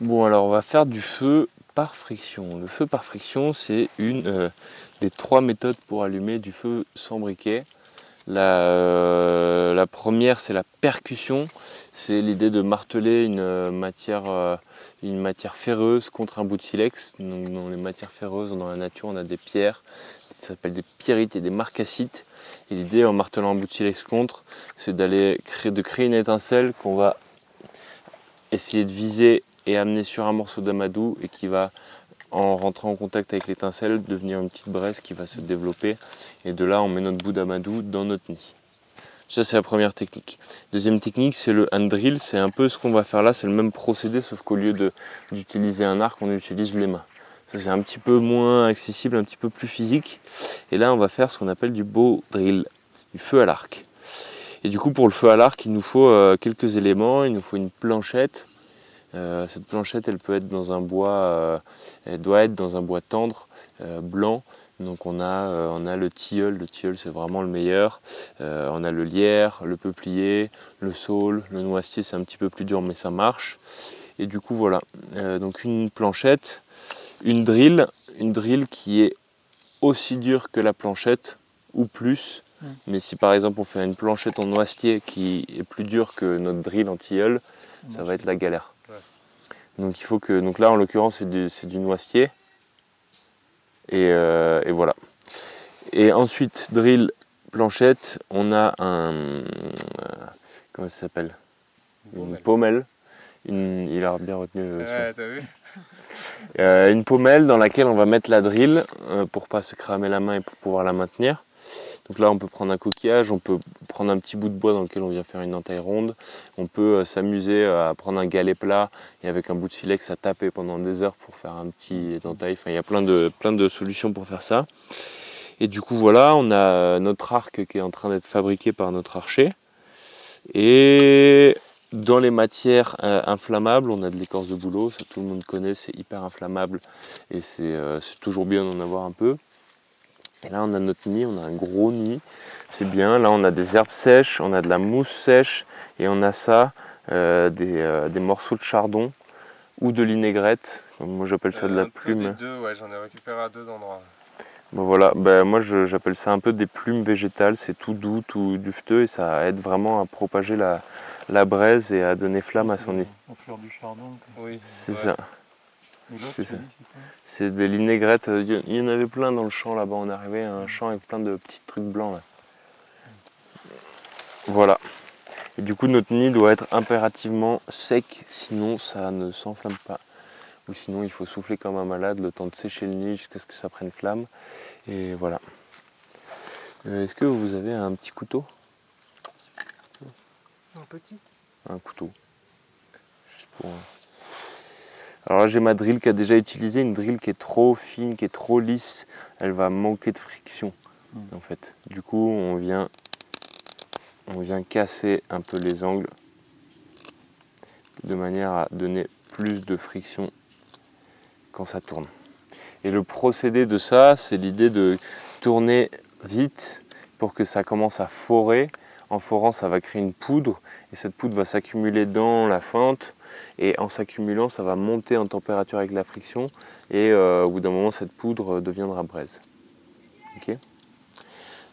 Bon, alors on va faire du feu par friction. Le feu par friction, c'est une des 3 méthodes pour allumer du feu sans briquet. La première, c'est la percussion. C'est l'idée de marteler une matière ferreuse contre un bout de silex. Donc, dans les matières ferreuses, dans la nature, on a des pierres, ça s'appelle des pierrites et des marcassites. Et l'idée, en martelant un bout de silex contre, c'est de créer une étincelle qu'on va essayer de viser et amener sur un morceau d'amadou et qui va, en rentrant en contact avec l'étincelle, devenir une petite braise qui va se développer. Et de là, on met notre bout d'amadou dans notre nid. Ça, c'est la première technique. Deuxième technique, c'est le hand drill. C'est un peu ce qu'on va faire là, c'est le même procédé, sauf qu'au lieu d'utiliser un arc, on utilise les mains. Ça, c'est un petit peu moins accessible, un petit peu plus physique. Et là, on va faire ce qu'on appelle du bow drill, du feu à l'arc. Et du coup, pour le feu à l'arc, il nous faut quelques éléments. Il nous faut une planchette. Cette planchette, elle peut être dans un bois, elle doit être dans un bois tendre, blanc. Donc on a le tilleul c'est vraiment le meilleur. On a le lierre, le peuplier, le saule, le noisetier c'est un petit peu plus dur mais ça marche. Et du coup voilà, donc une planchette, une drill qui est aussi dure que la planchette ou plus. Mais si par exemple on fait une planchette en noisetier qui est plus dure que notre drill en tilleul, ça va être la galère. Donc il faut que, donc là en l'occurrence c'est du noisetier et voilà. Et ensuite drill, planchette, on a comment ça s'appelle, une pommelle. Il a bien retenu le son. Ouais, t'as vu. Une pommelle dans laquelle on va mettre la drill pour pas se cramer la main et pour pouvoir la maintenir. Donc là on peut prendre un coquillage, on peut prendre un petit bout de bois dans lequel on vient faire une entaille ronde. On peut s'amuser à prendre un galet plat et avec un bout de silex à taper pendant des heures pour faire un petit entaille. Enfin il y a plein de solutions pour faire ça. Et du coup voilà, on a notre arc qui est en train d'être fabriqué par notre archer. Et dans les matières inflammables, on a de l'écorce de bouleau, ça tout le monde connaît, c'est hyper inflammable et c'est toujours bien d'en avoir un peu. Et là on a notre nid, on a un gros nid, c'est bien. Là on a des herbes sèches, on a de la mousse sèche et on a ça, des morceaux de chardon ou de linaigrette. Moi j'appelle ça de la plume. Des deux, ouais, j'en ai récupéré à 2 endroits. Bon voilà, moi j'appelle ça un peu des plumes végétales, c'est tout doux, tout dufteux et ça aide vraiment à propager la braise et à donner flamme à son nid. En fleur du chardon. Oui, C'est ça. C'est ça. C'est des linégrette, il y en avait plein dans le champ là-bas, on est arrivé à un champ avec plein de petits trucs blancs là. Voilà. Et du coup notre nid doit être impérativement sec, sinon ça ne s'enflamme pas. Ou sinon il faut souffler comme un malade le temps de sécher le nid jusqu'à ce que ça prenne flamme. Et voilà. Est-ce que vous avez un petit couteau? Un petit. Un couteau. Juste pour... Alors là j'ai ma drill qui a déjà utilisé, une drill qui est trop fine, qui est trop lisse, elle va manquer de friction en fait. Du coup on vient casser un peu les angles de manière à donner plus de friction quand ça tourne. Et le procédé de ça, c'est l'idée de tourner vite pour que ça commence à forer. En forant, ça va créer une poudre et cette poudre va s'accumuler dans la fente et en s'accumulant, ça va monter en température avec la friction et au bout d'un moment, cette poudre deviendra braise. Okay.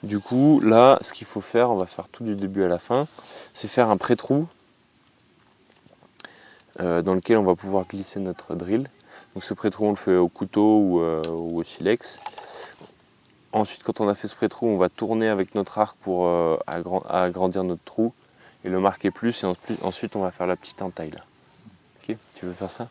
Du coup, là, ce qu'il faut faire, on va faire tout du début à la fin, c'est faire un pré-trou dans lequel on va pouvoir glisser notre drill. Donc ce pré-trou, on le fait au couteau ou au silex. Ensuite, quand on a fait ce pré-trou, on va tourner avec notre arc pour agrandir notre trou et le marquer plus. Et ensuite, on va faire la petite entaille là. Ok, tu veux faire ça?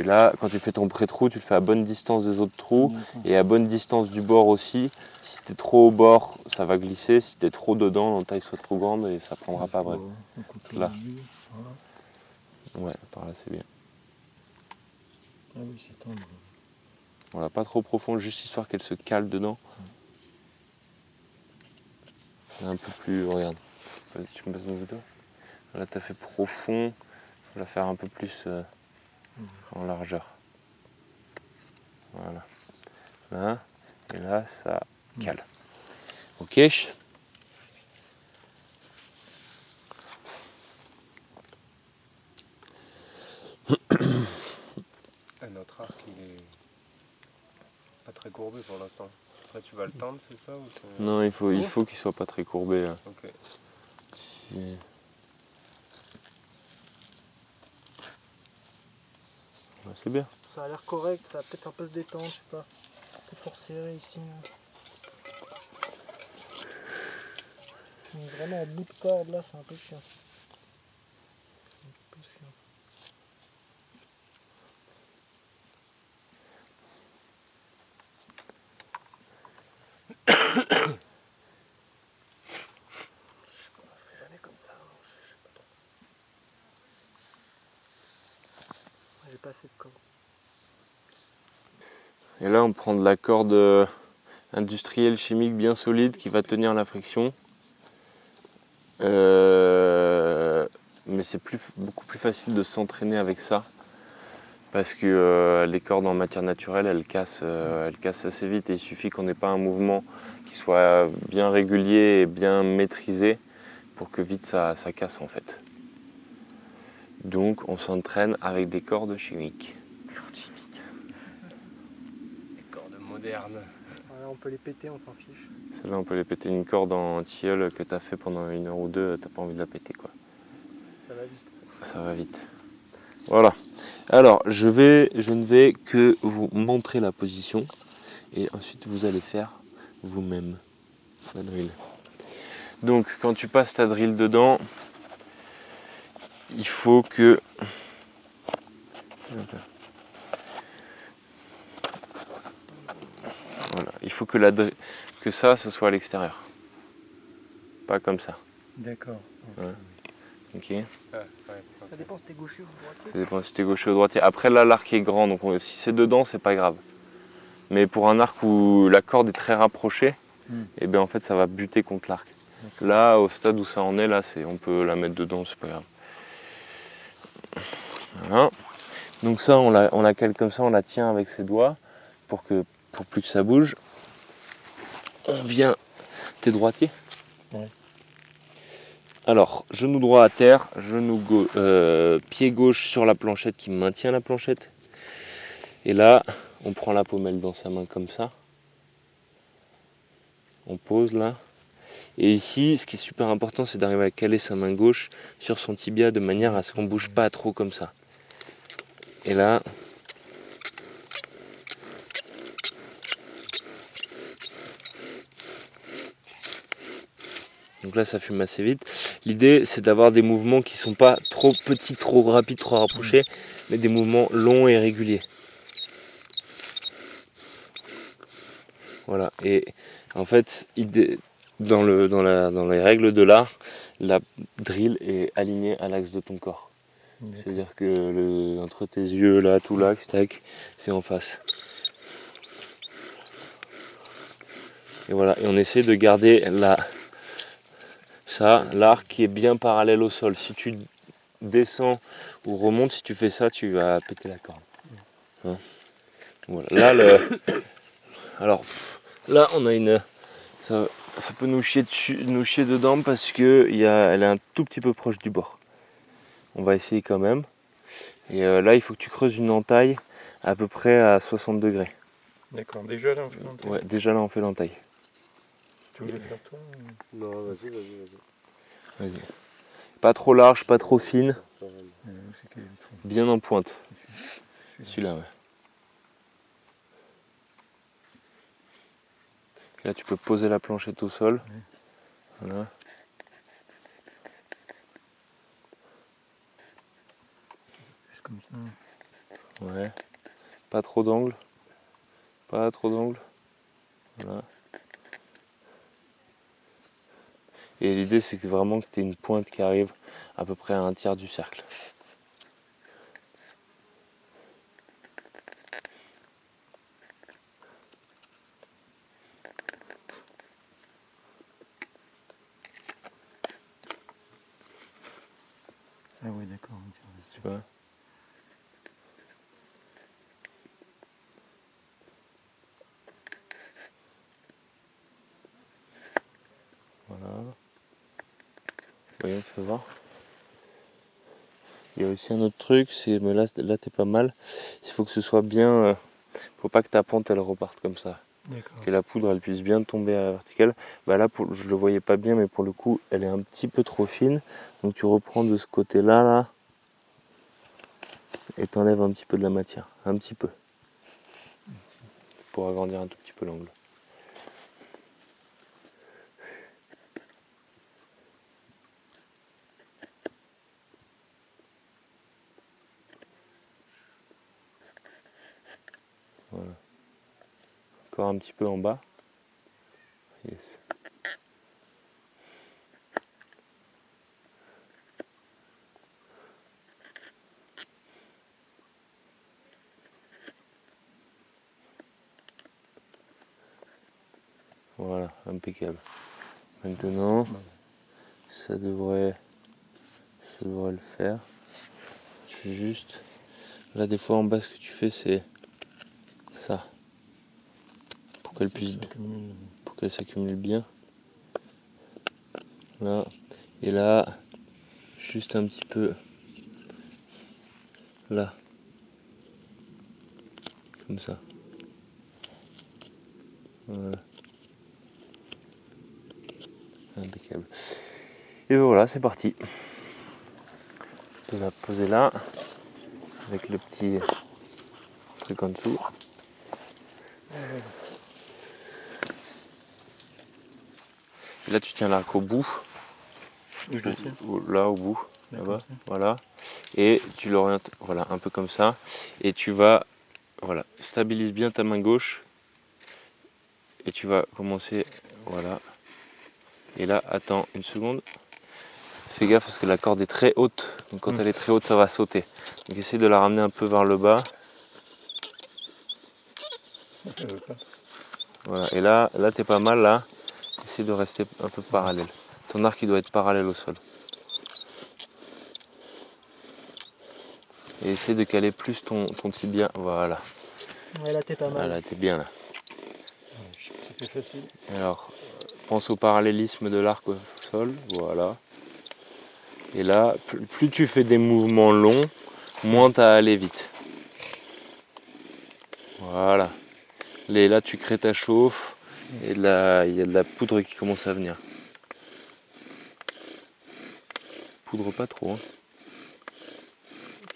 Et là, quand tu fais ton pré-trou, tu le fais à bonne distance des autres trous et à bonne distance du bord aussi. Si tu es trop au bord, ça va glisser. Si tu es trop dedans, l'entaille sera trop grande et ça ne prendra pas bref. Là. Ouais, par là c'est bien. Ah oui, c'est tendre. Voilà, pas trop profond, juste histoire qu'elle se cale dedans. Un peu plus, regarde, tu me passes une photo. Là tu as fait profond, il faut la faire un peu plus en largeur. Voilà. Là, et là ça cale. Ok. Notre arc, il est pas très courbé pour l'instant. Après, tu vas le tendre, c'est ça ou c'est... Non, il faut qu'il soit pas très courbé. Là. Ok. Si- Ouais, c'est bien. Ça a l'air correct, ça va peut-être un peu se détendre, je sais pas. Peut-être faut resserrer ici. Mais vraiment en bout de corde là, c'est un peu chiant. Un peu chiant. Je sais pas, je ferai jamais comme ça, hein, je sais pas trop. J'ai pas assez de corde. Et là, on prend de la corde industrielle chimique bien solide qui va tenir la friction. Mais c'est beaucoup plus facile de s'entraîner avec ça parce que les cordes en matière naturelle elles cassent assez vite et il suffit qu'on n'ait pas un mouvement qui soit bien régulier et bien maîtrisé pour que vite ça casse en fait. Donc on s'entraîne avec des cordes chimiques. Des cordes modernes. Ouais, on peut les péter, on s'en fiche. Celle-là on peut les péter, une corde en tilleul que tu as fait pendant 1 heure ou 2, t'as pas envie de la péter quoi. Ça va vite. Ça va vite. Voilà. Alors, je ne vais que vous montrer la position et ensuite vous allez faire vous-même la drill. Donc, quand tu passes ta drill dedans, il faut que... Voilà. Il faut que, que ça soit à l'extérieur. Pas comme ça. D'accord. Ouais. Ok. Ouais, Ça dépend si t'es gaucher ou droitier. Ça dépend si t'es gaucher ou droitier. Après là, l'arc est grand, donc si c'est dedans, c'est pas grave. Mais pour un arc où la corde est très rapprochée, et bien en fait ça va buter contre l'arc. Là, au stade où ça en est, là, on peut la mettre dedans, c'est pas grave. Voilà. Donc ça, on la cale comme ça, on la tient avec ses doigts pour plus que ça bouge. On vient. T'es droitier ? Ouais. Alors, genou droit à terre, pied gauche sur la planchette qui maintient la planchette. Et là, on prend la pommelle dans sa main comme ça. On pose là. Et ici, ce qui est super important, c'est d'arriver à caler sa main gauche sur son tibia de manière à ce qu'on ne bouge pas trop comme ça. Et là, donc là, ça fume assez vite. L'idée, c'est d'avoir des mouvements qui ne sont pas trop petits, trop rapides, trop rapprochés, mais des mouvements longs et réguliers. Voilà. Et en fait, dans les règles de l'art, la drill est alignée à l'axe de ton corps. C'est-à-dire que entre tes yeux, là, tout l'axe, tac, c'est en face. Et voilà, et on essaie de garder l'arc qui est bien parallèle au sol. Si tu descends ou remontes, si tu fais ça, tu vas péter la corde. Hein, voilà. Alors, là, on a ça peut nous chier dedans parce que elle est un tout petit peu proche du bord. On va essayer quand même. Et là, il faut que tu creuses une entaille à peu près à 60 degrés. D'accord, déjà là on fait l'entaille. Ouais, déjà là, on fait l'entaille. Tu voulais faire toi Non, vas-y. Vas-y. Pas trop large, pas trop fine. C'est quel est le trou Bien en pointe. Celui-là, ouais. Là, tu peux poser la planchette au sol. Ouais. Voilà. Juste comme ça. Ouais. Pas trop d'angle. Pas trop d'angle. Voilà. Et l'idée, c'est que vraiment que tu aies une pointe qui arrive à peu près à 1/3 du cercle. Ah oui, d'accord. Tu vois ? Voilà. Voyons, tu peux voir. Il y a aussi un autre truc, c'est mais là t'es pas mal. Il faut que ce soit bien. Faut pas que ta pente elle reparte comme ça. D'accord. Que la poudre elle puisse bien tomber à la verticale. Bah là je le voyais pas bien, mais pour le coup elle est un petit peu trop fine. Donc tu reprends de ce côté-là là, et t'enlèves un petit peu de la matière. Un petit peu. Pour agrandir un tout petit peu l'angle. Voilà. Encore un petit peu en bas. Yes. Voilà, impeccable. Maintenant, ça devrait le faire. Je fais juste. Là, des fois en bas, ce que tu fais, c'est ça. Pour qu'elle puisse. Pour qu'elle s'accumule bien. Là. Et là, juste un petit peu. Là. Comme ça. Voilà. Impeccable. Et voilà, c'est parti. De la poser là. Avec le petit truc en dessous. Et là, tu tiens l'arc au bout. Oui, je le tiens. Là, au bout. Là, Là-bas. comme ça. Voilà. Et tu l'orientes, voilà, un peu comme ça. Et tu vas, voilà, stabilise bien ta main gauche. Et tu vas commencer, voilà. Et là, attends une seconde. Fais gaffe parce que la corde est très haute. Donc quand elle est très haute, ça va sauter. Donc essaye de la ramener un peu vers le bas. Je veux pas. Voilà. Et là t'es pas mal là. Essaye de rester un peu parallèle. Ton arc il doit être parallèle au sol. Et essaye de caler plus ton tibia. Voilà. Ouais, là, t'es pas mal. Voilà, t'es bien là. C'est plus facile. Alors, pense au parallélisme de l'arc au sol. Voilà. Et là, plus tu fais des mouvements longs, moins tu as à aller vite. Voilà. Et là, tu crées ta chauffe. Et là, il y a de la poudre qui commence à venir. Poudre pas trop. Hein.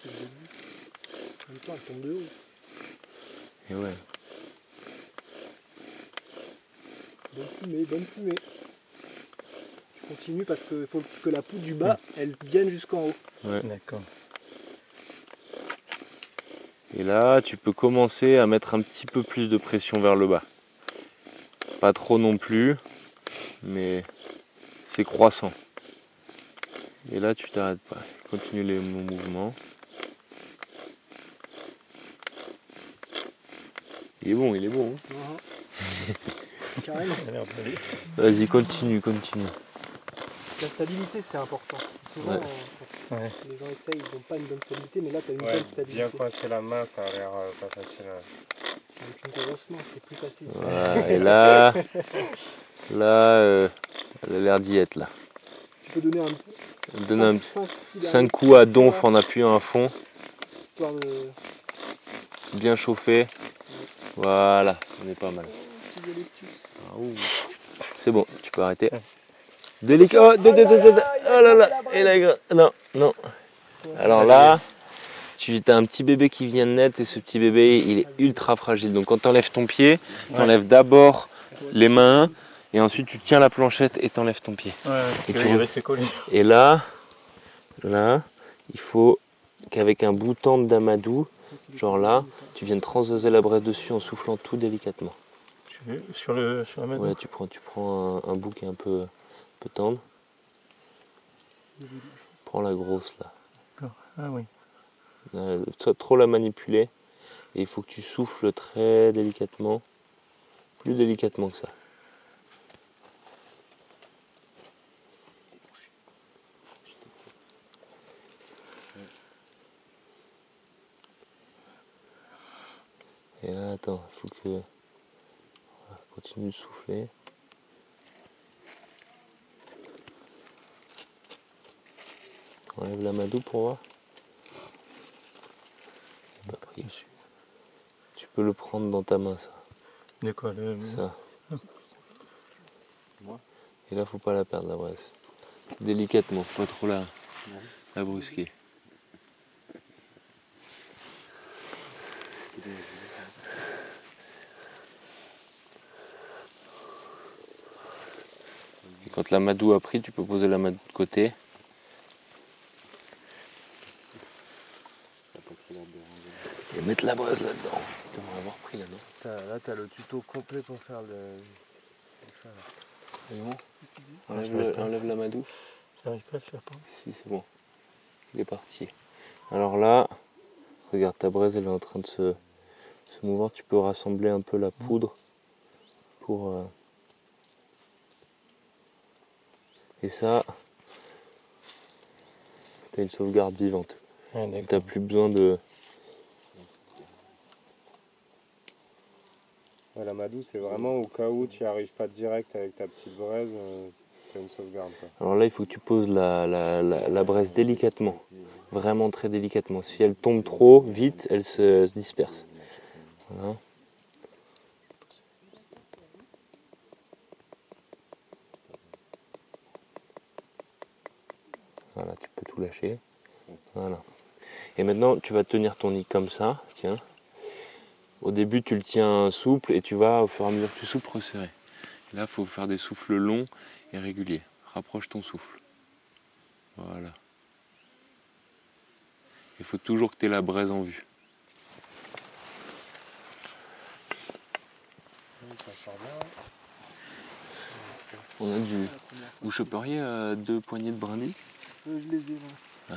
En même temps, elle tombe de haut. Et ouais. Bonne fumée, bonne fumée. Tu continues parce qu'il faut que la poudre du bas, elle vienne jusqu'en haut. Ouais. D'accord. Et là, tu peux commencer à mettre un petit peu plus de pression vers le bas. Pas trop non plus, mais c'est croissant. Et là, tu t'arrêtes pas. Continue les mouvements. Il est bon, il est bon. Hein. Carrément. Vas-y, continue. La stabilité, c'est important. Souvent, les gens essayent, ils n'ont pas une bonne stabilité, mais là, tu as une bonne stabilité. Bien coincer la main, ça a l'air pas facile. Avec une grosse main, c'est plus facile. Voilà. Et là, elle a l'air d'y être là. Tu peux donner Donne 5 5 coups à donf en appuyant à fond. Histoire de... Bien chauffé. Voilà, on est pas mal. Ah, ouh. C'est bon, tu peux arrêter. Délicat. Oh, oh là là. Et là, non. Alors là, tu as un petit bébé qui vient de naître et ce petit bébé, il est ultra fragile. Donc quand tu enlèves ton pied, tu enlèves d'abord les mains et ensuite tu tiens la planchette et tu enlèves ton pied. Et là, il faut qu'avec un bouton d'amadou, genre là, tu viennes transvaser la braise dessus en soufflant tout délicatement. Sur la maison. Ouais, tu prends un bout qui est un peu tendre. Prends la grosse là. D'accord. Ah oui. Trop la manipuler. Et il faut que tu souffles très délicatement. Plus délicatement que ça. Et là, attends, il faut que... Voilà, continue de souffler. Enlève l'amadou pour voir. Tu peux le prendre dans ta main, ça. De quoi Ça. Moi. Et là, faut pas la perdre, la braise. Délicatement, faut pas trop la brusquer. Et quand l'amadou a pris, tu peux poser l'amadou de côté. Et mettre la braise là-dedans. Tu devrais avoir pris là, non? Là, t'as le tuto complet pour faire le. C'est bon. Enlève l'amadou. J'arrive pas à le faire prendre. Si, c'est bon. Il est parti. Alors là, regarde, ta braise, elle est en train de se mouvoir. Tu peux rassembler un peu la poudre pour... Et ça, t'as une sauvegarde vivante. Ah, T'as plus besoin de... Ouais, l'amadou, c'est vraiment au cas où tu n'y arrives pas direct avec ta petite braise, tu as une sauvegarde. Quoi. Alors là, il faut que tu poses la braise délicatement. Vraiment très délicatement. Si elle tombe trop vite, elle se disperse. Voilà. Voilà, tu peux tout lâcher. Voilà. Et maintenant, tu vas tenir ton nid comme ça, tiens. Au début, tu le tiens souple et tu vas, au fur et à mesure que tu souffles, resserrer. Et là, il faut faire des souffles longs et réguliers. Rapproche ton souffle. Voilà. Il faut toujours que tu aies la braise en vue. On a du... Vous choperiez 2 poignées de brindilles? Je les ai là.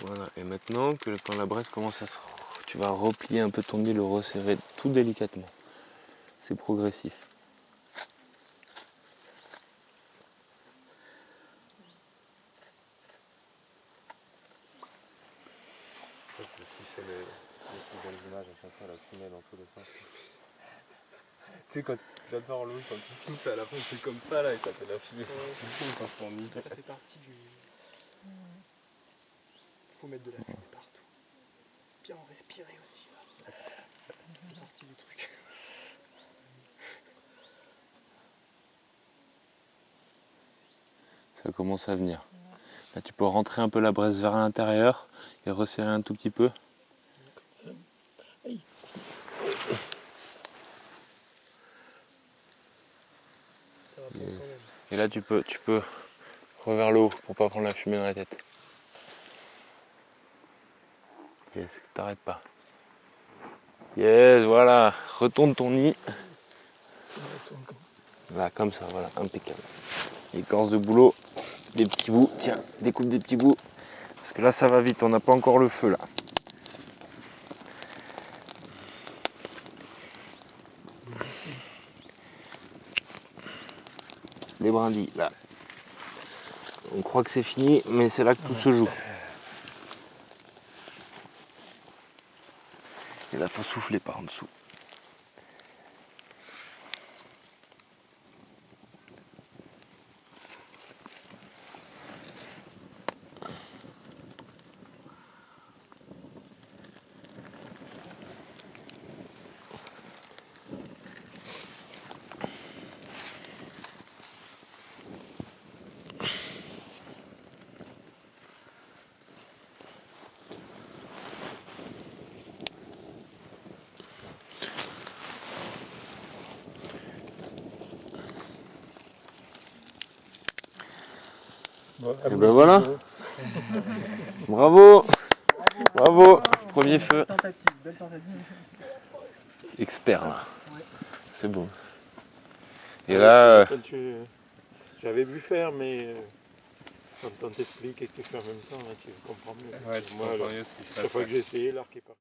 Voilà, et maintenant que quand la braise commence à se... Tu vas replier un peu ton nid, le resserrer tout délicatement. C'est progressif. Ça, c'est ce qui fait les plus belles images à chaque fois, la fumée dans tous les sens. Tu sais, quand j'adore l'eau, quand tu souffles à la fin, c'est comme ça là et ça fait la fumée. Quand c'est en nid. Ça fait partie du... Faut mettre de la fumée partout. Bien en respirer aussi. Là. Ça fait partie du truc. Ça commence à venir. Là, tu peux rentrer un peu la braise vers l'intérieur et resserrer un tout petit peu. Ça va prendre quand même. Et là, tu peux revers le haut pour pas prendre la fumée dans la tête. Yes, t'arrêtes pas. Yes, voilà. Retourne ton nid. Là, comme ça, voilà, impeccable. Écorce de boulot, des petits bouts. Tiens, découpe des petits bouts. Parce que là, ça va vite, on n'a pas encore le feu là. Les brindilles, là. On croit que c'est fini, mais c'est là que tout se joue. Et là, il faut souffler par en dessous. Et ben voilà. Bravo. Bravo. Premier feu. Belle tentative. Expert là. C'est beau. Et là, J'avais vu faire, mais quand on t'explique et que tu fais en même temps, là, tu comprends mieux. Ouais, tu Moi, comprends mieux ce qui se chaque passe. fois que j'ai essayé, l'arc est parti.